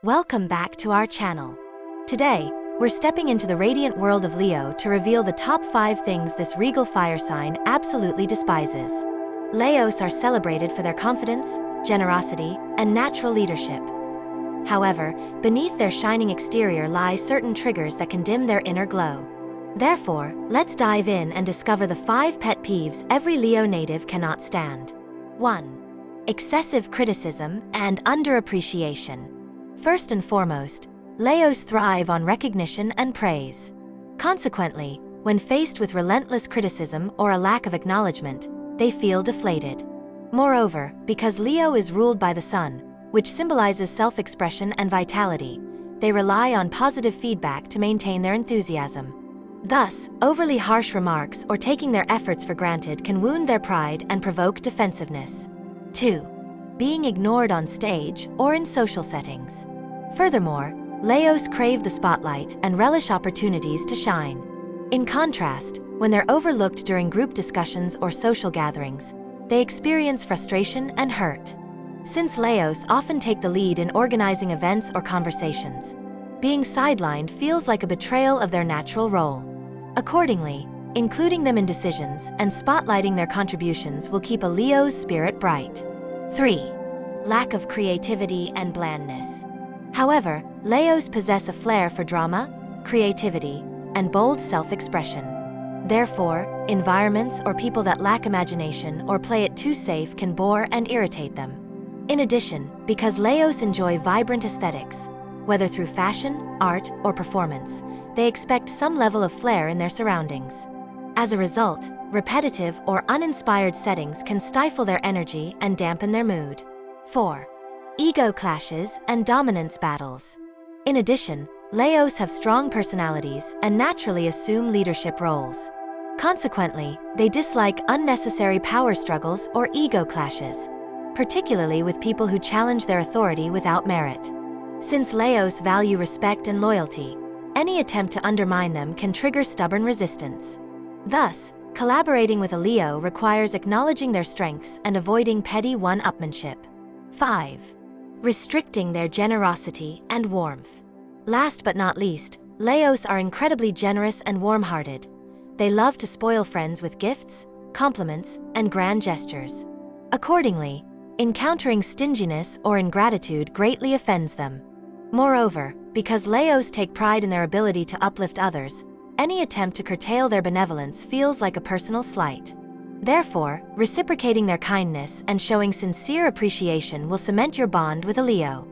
Welcome back to our channel. Today, we're stepping into the radiant world of Leo to reveal the top 5 things this regal fire sign absolutely despises. Leos are celebrated for their confidence, generosity, and natural leadership. However, beneath their shining exterior lie certain triggers that can dim their inner glow. Therefore, let's dive in and discover the 5 pet peeves every Leo native cannot stand. 1. Excessive criticism and underappreciation. First and foremost, Leos thrive on recognition and praise. Consequently, when faced with relentless criticism or a lack of acknowledgement, they feel deflated. Moreover, because Leo is ruled by the sun, which symbolizes self-expression and vitality, they rely on positive feedback to maintain their enthusiasm. Thus, overly harsh remarks or taking their efforts for granted can wound their pride and provoke defensiveness. 2. Being ignored on stage or in social settings. Furthermore, Leos crave the spotlight and relish opportunities to shine. In contrast, when they're overlooked during group discussions or social gatherings, they experience frustration and hurt. Since Leos often take the lead in organizing events or conversations, being sidelined feels like a betrayal of their natural role. Accordingly, including them in decisions and spotlighting their contributions will keep a Leo's spirit bright. 3. Lack of creativity and blandness. However, Leos possess a flair for drama, creativity, and bold self-expression. Therefore, environments or people that lack imagination or play it too safe can bore and irritate them. In addition, because Leos enjoy vibrant aesthetics, whether through fashion, art, or performance, they expect some level of flair in their surroundings. As a result, repetitive or uninspired settings can stifle their energy and dampen their mood. 4. Ego clashes and dominance battles. In addition, Leos have strong personalities and naturally assume leadership roles. Consequently, they dislike unnecessary power struggles or ego clashes, particularly with people who challenge their authority without merit. Since Leos value respect and loyalty, any attempt to undermine them can trigger stubborn resistance. Thus, collaborating with a Leo requires acknowledging their strengths and avoiding petty one-upmanship. 5. Restricting their generosity and warmth. Last but not least, Leos are incredibly generous and warm-hearted. They love to spoil friends with gifts, compliments, and grand gestures. Accordingly, encountering stinginess or ingratitude greatly offends them. Moreover, because Leos take pride in their ability to uplift others, any attempt to curtail their benevolence feels like a personal slight. Therefore, reciprocating their kindness and showing sincere appreciation will cement your bond with a Leo.